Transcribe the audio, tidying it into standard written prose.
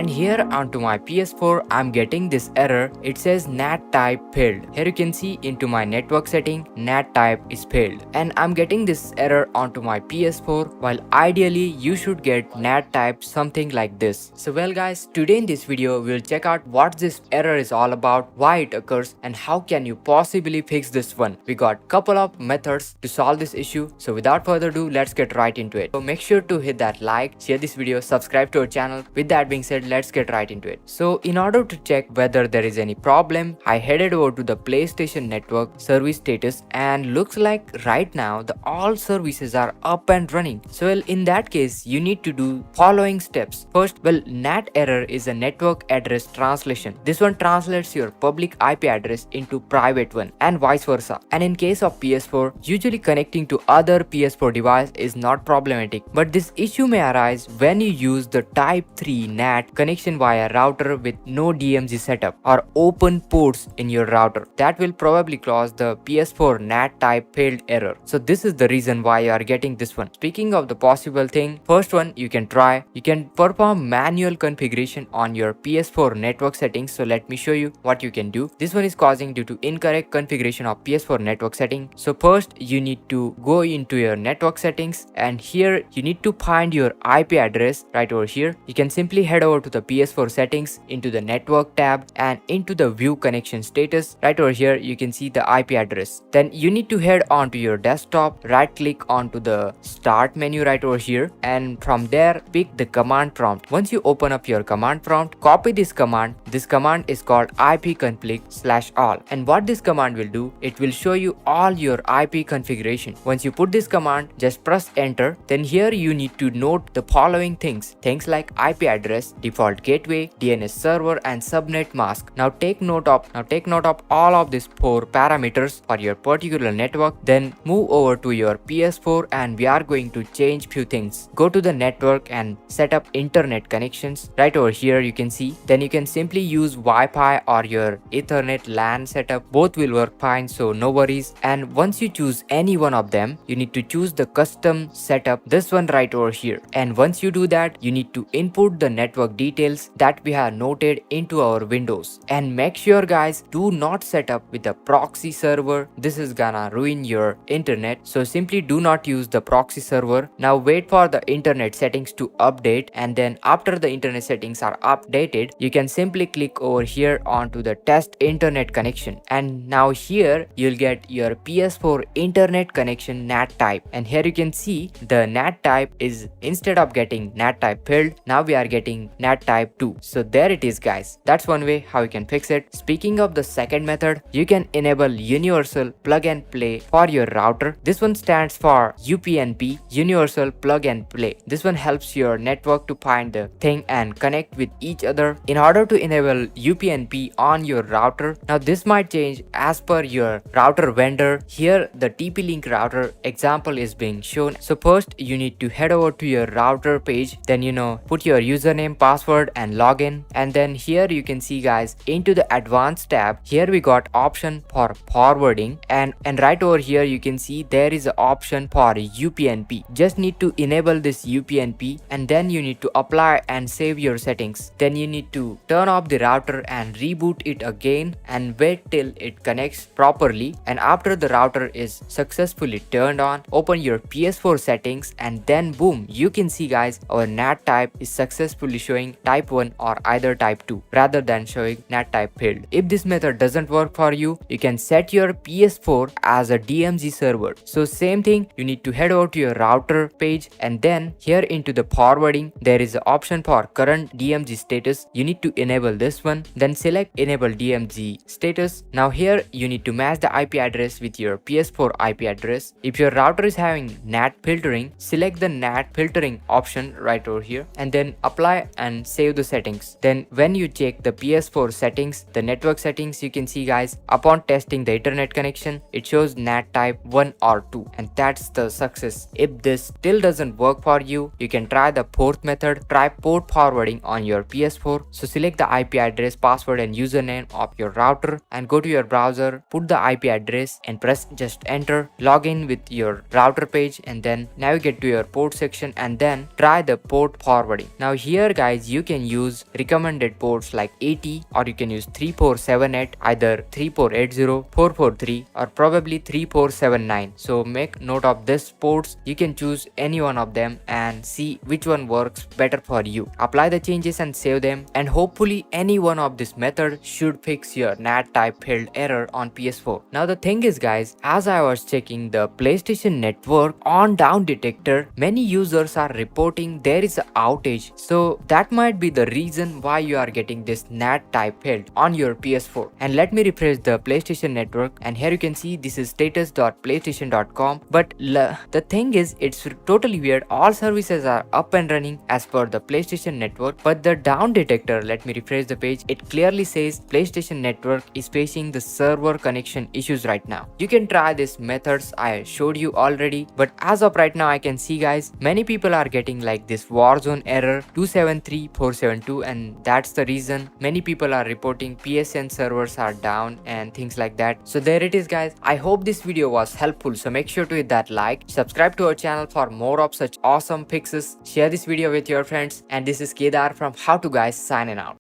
And here onto my PS4 I'm getting this error. It says NAT type failed. Here you can see into my network setting NAT type is failed, and I'm getting this error onto my PS4, while ideally you should get NAT type something like this. So well guys, today in this video we'll check out what this error is all about, why it occurs, and how can you possibly fix this one. We got couple of methods to solve this issue, so without further ado, let's get right into it. So make sure to hit that like, share this video, subscribe to our channel. With that being said, let's get right into it. So in order to check whether there is any problem, I headed over to the PlayStation Network service status, and looks like right now the all services are up and running. So well, in that case you need to do following steps. First, well, NAT error is a network address translation. This one translates your public IP address into private one and vice versa. And in case of PS4, usually connecting to other PS4 device is not problematic, but this issue may arise when you use the type 3 NAT connection via router with no DMZ setup or open ports in your router. That will probably cause the PS4 NAT type failed error. So this is the reason why you are getting this one. Speaking of the possible thing, first one you can perform manual configuration on your PS4 network settings. So let me show you what you can do. This one is causing due to incorrect configuration of PS4 network setting. So first you need to go into your network settings, and here you need to find your IP address right over here. You can simply head over to the PS4 settings into the network tab and into the view connection status. Right over here you can see the IP address. Then you need to head onto your desktop, right click onto the start menu right over here, and from there pick the command prompt. Once you open up your command prompt, copy this command. This command is called ipconfig/all, and what this command will do, it will show you all your IP configuration. Once you put this command, just press enter. Then here you need to note the following things like IP address, default gateway, DNS server, and subnet mask. Now take note of all of these 4 parameters for your particular network. Then move over to your PS4, and we are going to change few things. Go to the network and set up internet connections. Right over here you can see. Then you can simply use Wi-Fi or your Ethernet LAN setup. Both will work fine, so no worries. And once you choose any one of them, you need to choose the custom setup, this one right over here. And once you do that, you need to input the network details that we have noted into our windows. And make sure guys, do not set up with a proxy server. This is gonna ruin your internet, so simply do not use the proxy server. Now wait for the internet settings to update, and then after the internet settings are updated, you can simply click over here onto the test internet connection, and now here you'll get your PS4 internet connection NAT type. And here you can see the NAT type is, instead of getting NAT type failed, now we are getting NAT type 2. So there it is guys. That's one way how you can fix it. Speaking of the second method, you can enable universal plug and play for your router. This one stands for UPnP, universal plug and play. This one helps your network to find the thing and connect with each other. In order to enable UPnP on your router, now this might change as per your router vendor. Here the TP-Link router example is being shown. So first you need to head over to your router page, then put your username, password, and login. And then here you can see guys, into the advanced tab, here we got option for forwarding, and right over here you can see there is an option for UPnP. Just need to enable this UPnP, and then you need to apply and save your settings. Then you need to turn off the router and reboot it again and wait till it connects properly. And after the router is successfully turned on, open your PS4 settings, and then boom, you can see guys, our NAT type is successfully showing type 1 or either type 2 rather than showing NAT type failed. If this method doesn't work for you, you can set your PS4 as a DMZ server. So same thing, you need to head over to your router page, and then here into the forwarding there is an option for current DMZ status. You need to enable this one, then select enable DMZ status. Now here you need to match the IP address with your PS4 IP address. If your router is having NAT filtering, select the NAT filtering option right over here, and then apply and save the settings. Then when you check the PS4 settings, the network settings, you can see guys, upon testing the internet connection, it shows NAT type 1 or 2, and that's the success. If this still doesn't work for you, you can try the fourth method. Try port forwarding on your PS4. So select the IP address, password, and username of your router, and go to your browser, put the IP address and press just enter. Log in with your router page, and then navigate to your port section, and then try the port forwarding. Now here guys, as you can use recommended ports like 80 or you can use 3478, either 3480, 443 or probably 3479. So make note of this ports. You can choose any one of them and see which one works better for you. Apply the changes and save them, and hopefully any one of this method should fix your NAT type field error on PS4. Now the thing is guys, as I was checking the PlayStation Network on down detector, many users are reporting there is an outage. So that might be the reason why you are getting this NAT type field on your PS4. And let me refresh the PlayStation Network, and here you can see this is status.playstation.com. But the thing is, it's totally weird. All services are up and running as per the PlayStation Network, but the down detector, let me refresh the page, it clearly says PlayStation Network is facing the server connection issues right now. You can try these methods I showed you already, but as of right now I can see guys, many people are getting like this Warzone error 273472, and that's the reason many people are reporting PSN servers are down and things like that. So there it is guys. I hope this video was helpful, so make sure to hit that like, subscribe to our channel for more of such awesome fixes, share this video with your friends, and this is Kedar from How To Guys signing out.